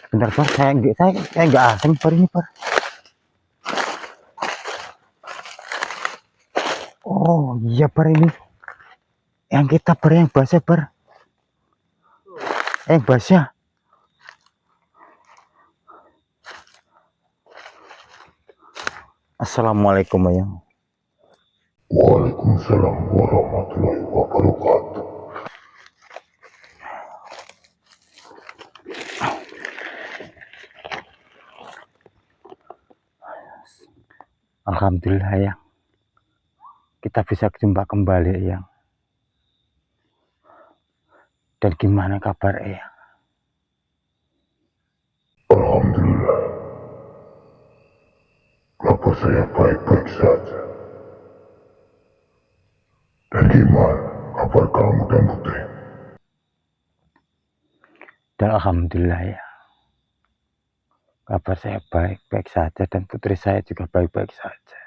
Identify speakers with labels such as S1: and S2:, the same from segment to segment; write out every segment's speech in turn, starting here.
S1: Bentar Par, saya nggak asing Par ini Par. Oh iya Par, ini yang kita Par, yang basah Par, yang basah. Assalamualaikum ya.
S2: Waalaikumsalam warahmatullahi wabarakatuh.
S1: Alhamdulillah ya, kita bisa jumpa kembali ya. Dan gimana kabar ya?
S2: Alhamdulillah, kabar saya baik-baik saja. Dan gimana kabar kamu dan Putri?
S1: Dan alhamdulillah ya, kabar saya baik-baik saja dan putri saya juga baik-baik saja.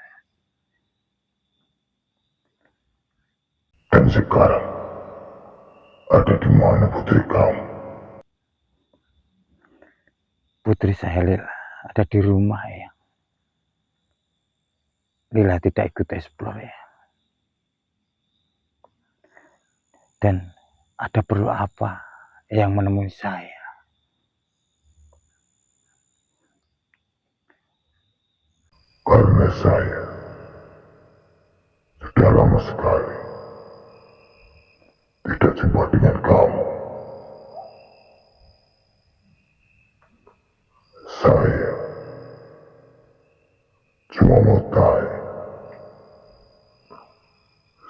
S2: Dan sekarang ada di mana putri kamu?
S1: Putri saya Lila ada di rumah ya. Lila tidak ikut explore ya. Dan ada perlu apa yang menemui saya?
S2: Karena saya sudah lama sekali tidak jumpa dengan kamu. Saya cuma mau tanya,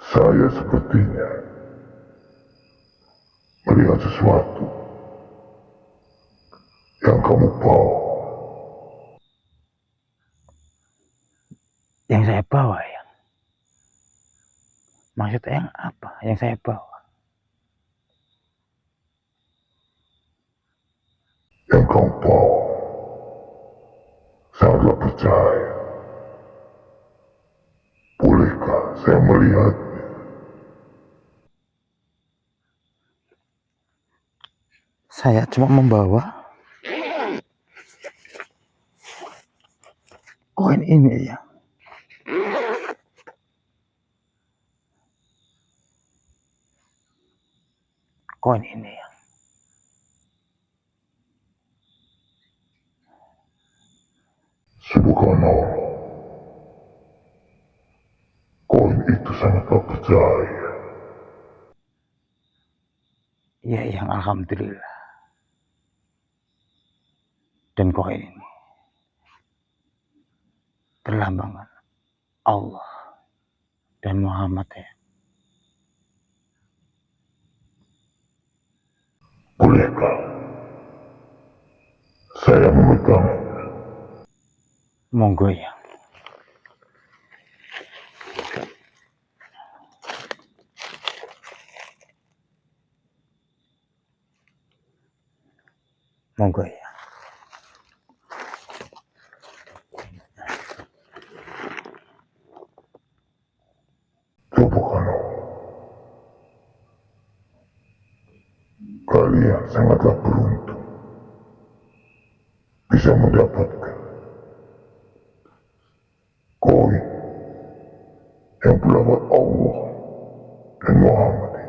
S2: saya sepertinya melihat sesuatu yang kamu bawa.
S1: Yang saya bawa ya? Maksudnya yang apa yang saya bawa?
S2: Yang kamu bawa sangatlah percaya. Bolehkah saya melihatnya?
S1: Saya cuma membawa koin ini ya. Koin ini ya.
S2: Subhanallah, koin itu sangatlah percaya.
S1: Ya yang alhamdulillah. Dan koin ini berlambang Allah dan Muhammad ya.
S2: Bolehkah saya memegangnya?
S1: Monggo ya. Monggo ya.
S2: Subhanallah, kalian sangatlah beruntung bisa mendapatkan koin yang berlambang Allah dan Muhammad ini.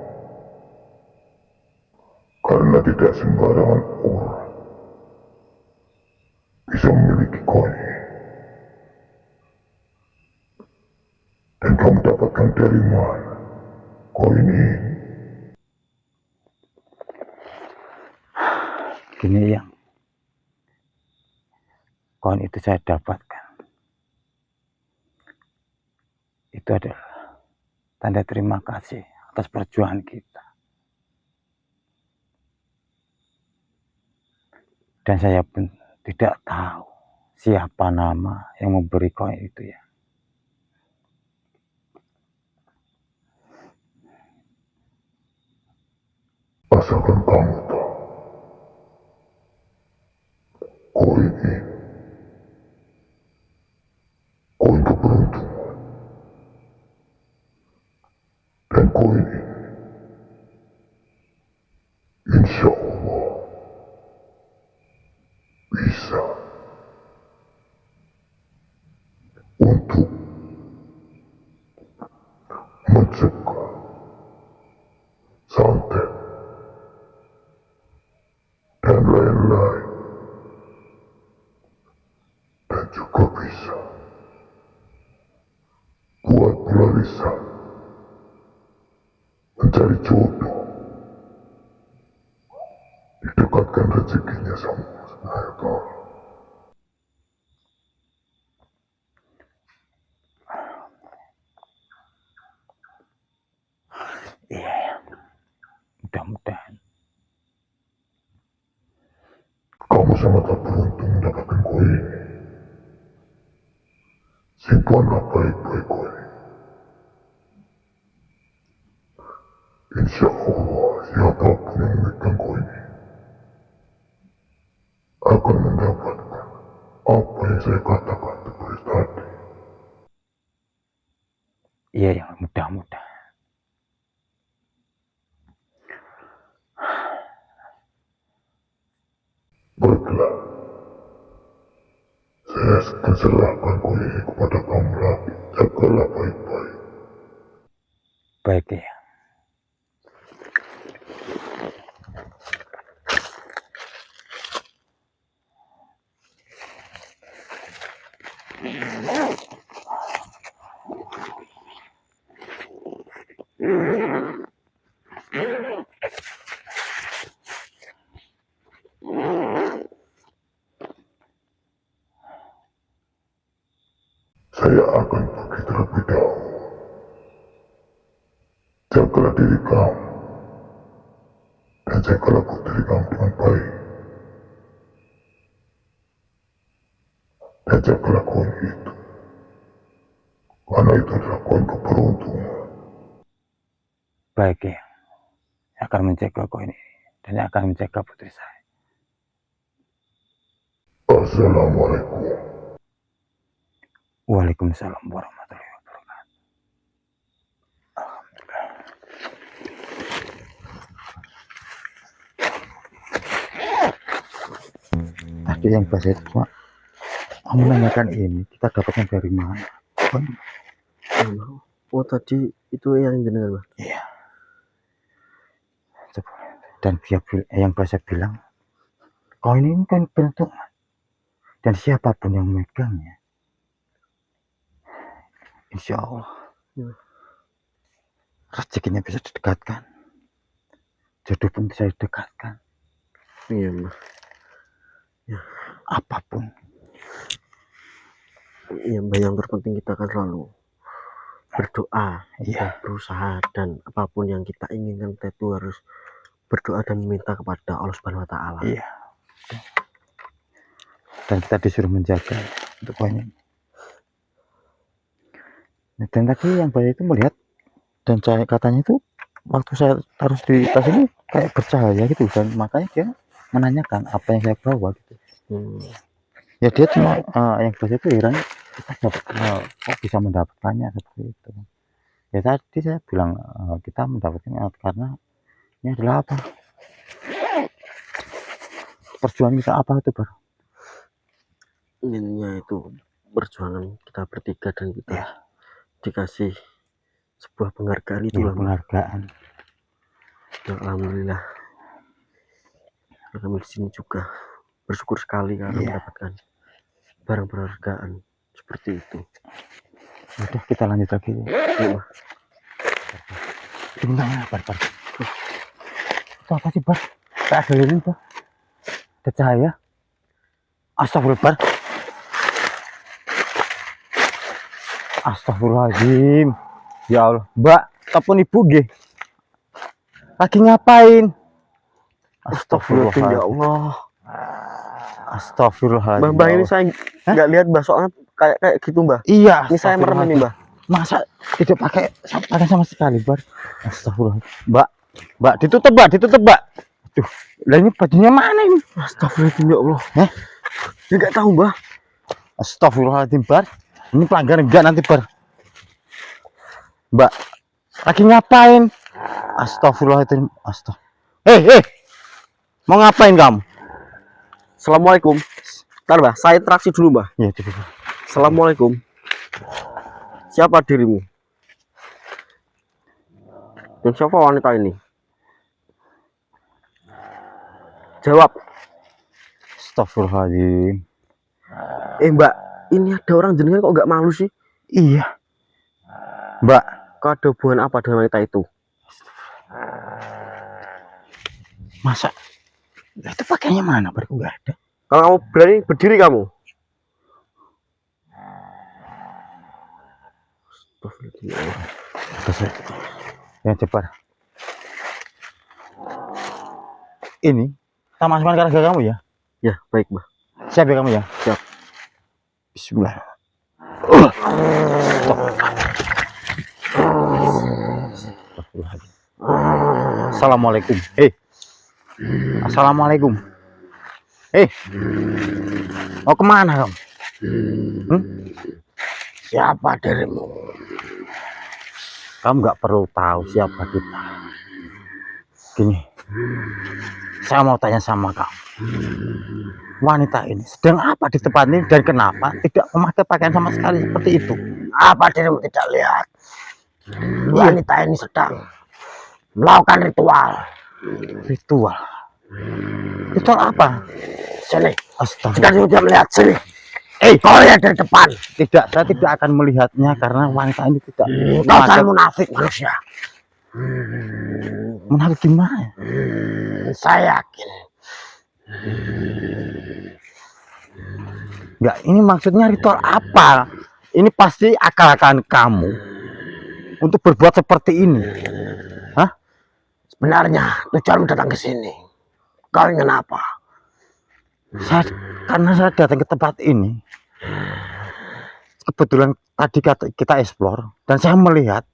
S2: Karena tidak sembarangan orang bisa memiliki koin ini. Dan kamu dapatkan dari mana koin ini?
S1: Gini yang koin itu saya dapatkan. Itu adalah tanda terima kasih atas perjuangan kita. Dan saya pun tidak tahu siapa nama yang memberi koin itu ya.
S2: Asalkan kamu tahu, koin ini koin keberuntungan. Dan koin ini insya Allah mulai dan juga bisa buat Larissa mencari jodoh, didekatkan rezekinya sama Allah.
S1: Iya, mudah-mudahan.
S2: Kamu sangat beruntung mendapatkan koin ini. Simpanlah baik-baik koin ini. Insya Allah, siapapun yang memegang koin ini akan mendapatkan apa yang saya katakan tadi.
S1: Iya, yang mudah-mudahan.
S2: Baiklah, saya akan serahkan koin ini kepada kamu lagi. Jagalah baik-baik.
S1: Baik ya.
S2: Saya akan pergi terlebih dahulu. Jagalah diri kamu dan jagalah putri kamu dengan baik. Dan jagalah koin itu, karena itu adalah koin keberuntungan.
S1: Baik ya. Saya akan menjaga koin ini dan akan menjaga putri saya.
S2: Assalamualaikum.
S1: Waalaikumsalam warahmatullahi wabarakatuh. Alhamdulillah. Tadi yang bahasa itu cuma menanyakan ini kita dapatnya dari mana?
S3: Oh tadi itu yang jenengan Mas?
S1: Iya. Dan dia yang bahasa bilang koin ini kan peruntungan dan siapapun yang megangnya insya Allah rezekinya bisa didekatkan, jodoh pun bisa didekatkan.
S3: Iya Mas. Ya.
S1: Apapun.
S3: Iya Mbak, yang terpenting kita kan selalu berdoa,
S1: Iya.
S3: berusaha, dan apapun yang kita inginkan kita itu harus berdoa dan meminta kepada Allah Subhanahu Wa Taala.
S1: Iya. Dan kita disuruh menjaga untuk koin ini. Dan tadi yang bayi itu melihat dan saya katanya itu waktu saya taruh di tas ini kayak bercahaya gitu dan makanya dia menanyakan apa yang saya bawa gitu. Ya dia cuma yang bahasa itu heran kita dapat kok bisa mendapatkannya seperti itu. Ya tadi saya bilang kita mendapatkannya karena ini adalah apa? Perjuangan kita apa itu Bar?
S3: Intinya itu perjuangan kita bertiga dan kita
S1: Ya.
S3: dikasih sebuah penghargaan itu
S1: Ya,
S3: lah
S1: penghargaan.
S3: Ya, alhamdulillah. Kami di sini juga bersyukur sekali karena mendapatkan barang penghargaan seperti itu.
S1: Udah kita lanjut lagi.
S3: Ya,
S1: Gimana Bar? Itu apa sih Bar? Kayak ada lilin Bar. Ada cahaya. Astagfirullah Bar. Astagfirullahaladzim. Ya Allah, Mbak, telepon ibu nggih. Lagi ngapain?
S3: Astagfirullahaladzim, ya Allah.
S1: Astagfirullahaladzim.
S3: Mbah ini saya nggak lihat Mbah, soalnya kayak gitu Mbah.
S1: Iya,
S3: Ini saya merem ini Mbah.
S1: Masa tidak pakai sama sekali, Bar? Astagfirullah. Mbak, ditutup, Mbak. Aduh, lah ini bajunya mana ini?
S3: Astagfirullahaladzim, ya Allah. Dia nggak tahu Mbah.
S1: Astagfirullahaladzim, Bar. Ini pelanggaran enggak nanti, Bar? Mbak, lagi ngapain? Astagfirullahaladzim. Hei, mau ngapain kamu?
S3: Assalamualaikum. Bentar Mbah, saya interaksi dulu Mbah.
S1: Ya, coba.
S3: Assalamualaikum. Siapa dirimu? Dan siapa wanita ini? Jawab.
S1: Astagfirullahaladzim.
S3: Mbak, ini ada orang jenengan kok nggak malu sih?
S1: Iya. Mbak,
S3: Kok ada hubungan apa dengan wanita itu?
S1: masa itu pakainya mana? Baru nggak ada.
S3: Kalau kamu berani berdiri kamu.
S1: Ya cepat. Ini kita masukkan ke harga kamu ya.
S3: Ya, baik, Mbak.
S1: Siap ya kamu ya?
S3: Siap.
S1: Bismillah. Assalamualaikum. Assalamualaikum. Mau kemana kamu?
S3: Siapa dirimu?
S1: Kamu nggak perlu tahu siapa kita. Gini, saya mau tanya sama kamu. Wanita ini sedang apa di tempat ini dan kenapa tidak memakai pakaian sama sekali seperti itu?
S3: Apa dirimu tidak lihat? Wanita ini sedang melakukan ritual.
S1: Ritual? Ritual apa?
S3: Sini.
S1: Astaga.
S3: Jika kamu tidak melihat, sini. Kau lihat dari depan.
S1: Tidak, saya tidak akan melihatnya karena wanita ini tidak.
S3: Kau sangat munafik manusia.
S1: Munafik gimana?
S3: Saya yakin.
S1: Enggak, ini maksudnya ritual apa? Ini pasti akal-akalan kamu untuk berbuat seperti ini. Hah?
S3: Sebenarnya tujuanmu datang ke sini. Kau ingin apa?
S1: Karena saya datang ke tempat ini, kebetulan tadi kita explore dan saya melihat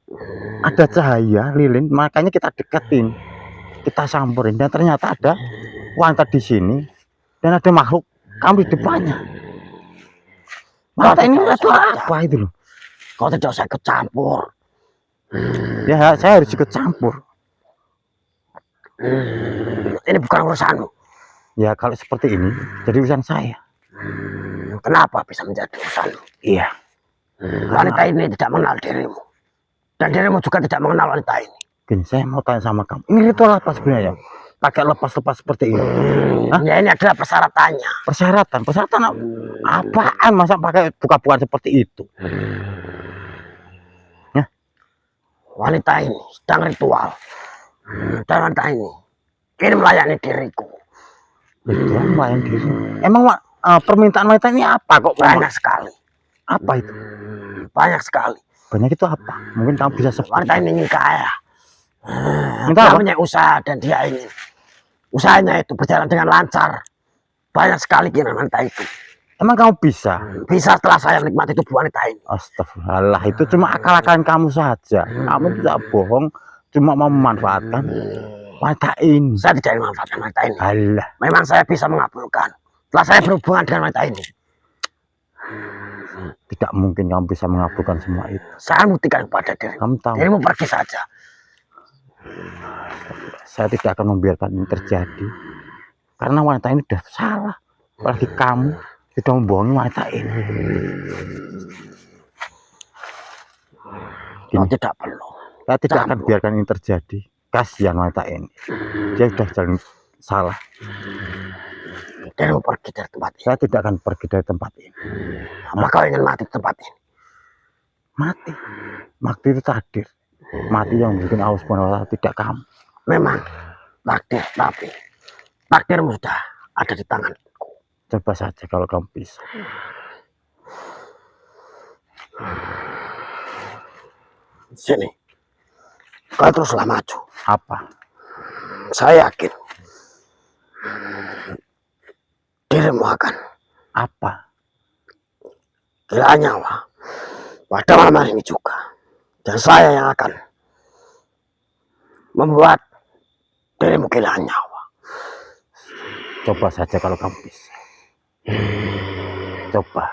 S1: ada cahaya lilin, makanya kita deketin, kita samperin dan ternyata ada wanita di sini dan ada makhluk kamu di depannya. Wanita ini itu apa itu loh?
S3: Kau tidak usah ikut campur.
S1: Ya saya harus ikut campur.
S3: Ini bukan urusanmu.
S1: Ya kalau seperti ini jadi urusan saya.
S3: Kenapa bisa menjadi urusanmu?
S1: Iya.
S3: Wanita ini tidak mengenal dirimu. Dan dirimu juga tidak mengenal wanita ini.
S1: Gini, saya mau tanya sama kamu. Ini ritual apa sebenarnya? Pakai lepas-lepas seperti ini?
S3: Ya ini adalah persyaratannya.
S1: Persyaratan? Persyaratan apaan? Masa pakai buka-bukaan seperti itu? Ya?
S3: Wanita ini sedang ritual. Dan wanita ini ingin melayani diriku.
S1: Ritual melayani diri? Emang permintaan wanita ini apa kok?
S3: Banyak sekali.
S1: Apa itu?
S3: Banyak sekali.
S1: Banyak itu apa? Mungkin kamu bisa sebut.
S3: Wanita ini ingin kaya.
S1: Minta apa?
S3: Punya usaha dan dia ingin usahanya itu berjalan dengan lancar. Banyak sekali keinginan wanita itu.
S1: Emang kamu bisa?
S3: Bisa setelah saya menikmati tubuh wanita ini.
S1: Astagfirullah, itu cuma akal-akalan kamu saja. Kamu tidak bohong, cuma mau memanfaatkan wanita ini.
S3: Saya tidak ingin memanfaatkan wanita ini.
S1: Alah.
S3: Memang saya bisa mengabulkan. Setelah saya berhubungan dengan wanita ini.
S1: Tidak mungkin kamu bisa mengabulkan semua itu.
S3: Saya buktikan kepada dirimu.
S1: Kamu tahu.
S3: Dirimu pergi saja.
S1: Saya tidak akan membiarkan ini terjadi. Karena wanita ini sudah salah. Apalagi kamu sudah membohongi wanita ini.
S3: Kau tidak perlu.
S1: Saya tidak akan biarkan ini terjadi. Kasihan wanita ini. Dia sudah jalan salah.
S3: Dirimu pergi dari tempat ini.
S1: Saya tidak akan pergi dari tempat ini.
S3: Apa kau ingin mati di tempat ini?
S1: Mati. Mati itu takdir. Mati yang bikin Allah SWT, tidak kamu.
S3: Memang takdir, tapi takdirmu sudah ada di tanganku.
S1: Coba saja kalau kamu bisa.
S3: Sini. Kau teruslah maju.
S1: Apa?
S3: Saya yakin dirimu akan
S1: Apa?
S3: kehilangan nyawa pada malam hari ini juga. Dan saya yang akan membuat dirimu kehilangan nyawa.
S1: Coba saja kalau kamu bisa. Coba.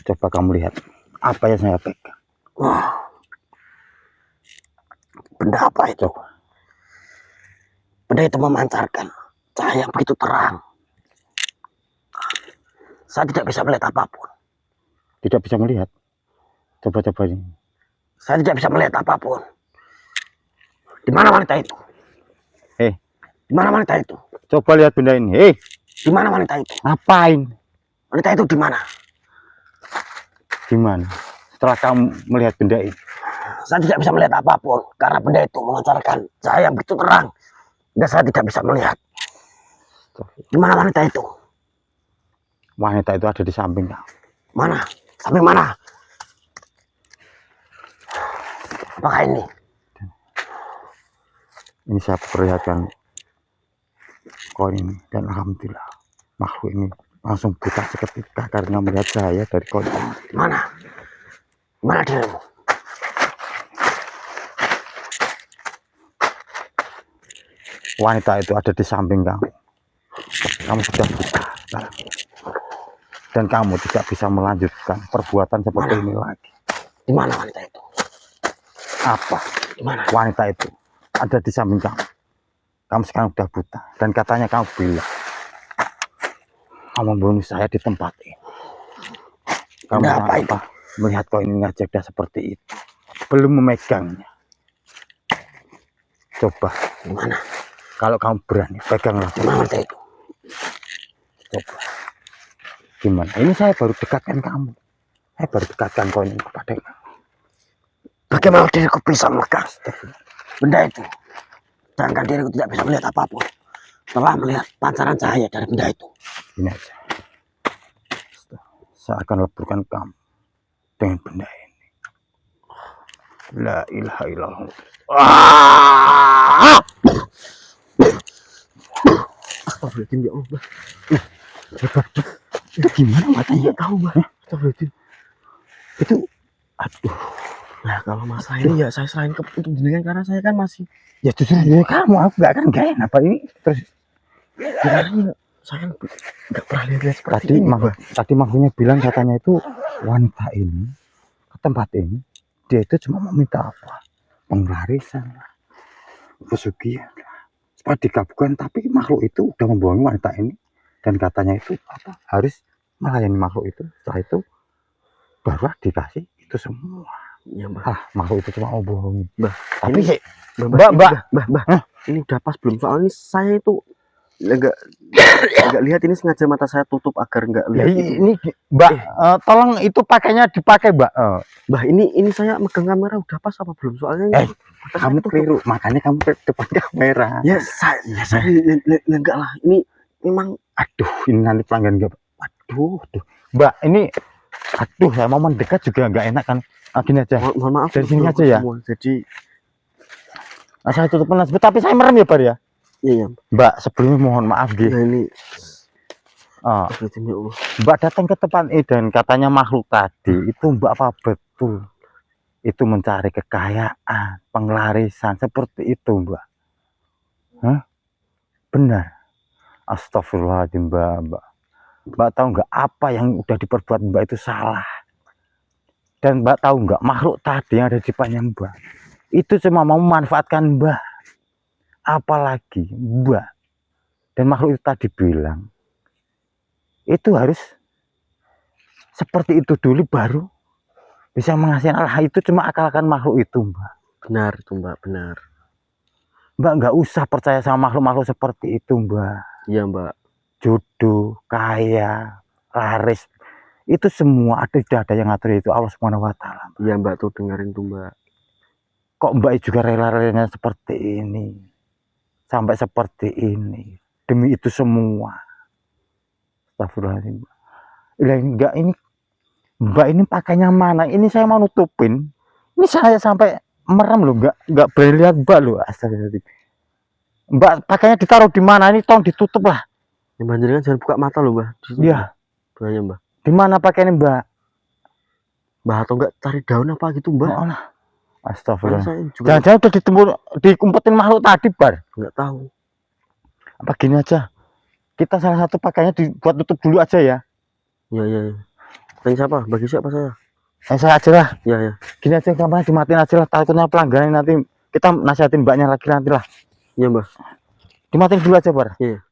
S1: Coba kamu lihat apa yang saya pegang.
S3: Benda apa itu?
S1: Coba.
S3: Benda itu memancarkan cahaya yang begitu terang. Saya tidak bisa melihat apapun.
S1: Tidak bisa melihat. Coba-coba ini.
S3: Saya tidak bisa melihat apapun. Di mana wanita itu? Di mana wanita itu?
S1: Coba lihat benda ini.
S3: Di mana wanita itu?
S1: Ngapain?
S3: Wanita itu di mana?
S1: Di mana? Setelah kamu melihat benda ini.
S3: Saya tidak bisa melihat apapun karena benda itu memancarkan cahaya yang begitu terang dan saya tidak bisa melihat. Di mana wanita itu?
S1: Wanita itu ada di samping kamu.
S3: Mana? Samping mana? Apakah ini?
S1: Ini saya perlihatkan koin ini, dan alhamdulillah makhluk ini langsung buta seketika karena melihat cahaya dari koin ini.
S3: Mana? Mana dirimu?
S1: Wanita itu ada di samping kamu. Kamu sudah buta sekarang. Dan kamu tidak bisa melanjutkan perbuatan seperti ini lagi.
S3: Di mana wanita itu?
S1: Apa?
S3: Di mana?
S1: Wanita itu ada di samping kamu. Kamu sekarang sudah buta. Dan katanya kamu bilang kamu membunuh saya di tempat ini. Kamu
S3: apa itu?
S1: Melihat koin ini cerdas seperti itu, belum memegangnya. Coba.
S3: Di mana?
S1: Kalau kamu berani, peganglah.
S3: Di mana wanita itu?
S1: Coba. Gimana? Ini saya baru dekatkan kamu. Saya baru dekatkan koin ini kepada kamu.
S3: Bagaimana diriku bisa melekat benda itu? Sedangkan diriku tidak bisa melihat apapun. Setelah melihat pancaran cahaya dari benda itu.
S1: Ini aja. Saya akan leburkan kamu dengan benda ini. La ilaha illallah.
S3: Astagfirullahaladzim ya Allah.
S1: Itu gimana matanya?
S3: Nggak tahu Mbak. Astagfirullahaladzim.
S1: Itu, aduh.
S3: Nah kalau masalah ini ya saya selain untuk jenengan karena saya kan masih
S1: Ya justru ya kamu, aku gak akan gak enak apa ini. Terus
S3: ya, saya nggak pernah lihat seperti
S1: tadi
S3: ini.
S1: tadi makhluknya bilang katanya itu wanita ini ke tempat ini dia itu cuma meminta apa? Penglarisan lah, pesugihan lah, supaya digabungkan. Tapi makhluk itu udah membohongi wanita ini dan katanya itu apa? Harus melayani makhluk itu. Setelah itu baru dikasih itu semua.
S3: Ya Mbak.
S1: Makhluk itu cuma mau bohongi.
S3: Mbak,
S1: Tapi
S3: ini,
S1: Mbak,
S3: ini udah pas belum? Soalnya saya itu nggak lihat, ini sengaja mata saya tutup agar nggak
S1: ya,
S3: lihat.
S1: ini Mbak, tolong itu pakainya dipakai Mbak.
S3: Mbak, ini saya megang kamera udah pas apa belum? Soalnya
S1: Kamu keliru, makanya kamu ke depan kamera.
S3: ya saya enggak lah. Ini memang
S1: Aduh, ini nanti pelanggan nggak. Aduh, Mbak, ini aduh, saya mau mendekat juga nggak enak kan. Gini aja,
S3: mohon maaf
S1: dari sini aja ya.
S3: semua. Jadi
S1: saya tutup tapi saya merem ya Bar ya.
S3: iya
S1: Mbak, sebelumnya mohon maaf gitu.
S3: ya ini
S1: Mbak datang ke tempat ini dan katanya makhluk tadi itu Mbak apa betul itu mencari kekayaan, penglarisan seperti itu Mbak? Benar? Astagfirullahaladzim Mbak tahu nggak apa yang udah diperbuat Mbak itu salah? Dan Mbak tahu nggak makhluk tadi yang ada di depannya Mbak itu cuma mau memanfaatkan Mbak. Apalagi Mbak dan makhluk itu tadi bilang itu harus seperti itu dulu baru bisa menghasilkan Allah. Itu cuma akal-akalan makhluk itu Mbak.
S3: Benar itu Mbak, benar.
S1: Mbak nggak usah percaya sama makhluk-makhluk seperti itu Mbak.
S3: Iya Mbak.
S1: Jodoh, kaya, laris, itu semua tidak ada yang ngatur, itu Allah Subhanahu wa Ta'ala.
S3: Iya Mbak, tuh dengerin tuh Mbak.
S1: Kok Mbak juga rela-relanya seperti ini, sampai seperti ini demi itu semua? Astagfirullahaladzim. Enggak, ini Mbak ini pakainya mana? Ini saya mau nutupin. Ini saya sampai merem loh, enggak boleh lihat Mbak loh. Astagfirullahaladzim. Mbak pakainya ditaruh di mana? Ini tolong ditutup lah.
S3: Ya Mbak, jangan buka mata loh Mbak.
S1: Iya.
S3: Banyak Mbak.
S1: Di mana pakainya Mbak?
S3: Mbak atau enggak cari daun apa gitu Mbak?
S1: Oh, astagfirullah.
S3: Jangan
S1: udah dikumpetin makhluk tadi Bar.
S3: Enggak tahu.
S1: Apa gini aja? Kita salah satu pakainya dibuat tutup dulu aja ya.
S3: Iya. Tanya siapa? Bagi siapa saya?
S1: Saya aja lah.
S3: Iya.
S1: Gini aja, kamarnya dimatiin aja lah. Takutnya pelanggan nanti kita nasihatin mbaknya lagi nanti lah.
S3: Iya, Mbah.
S1: Dimatiin dulu aja, Bar.
S3: Iya.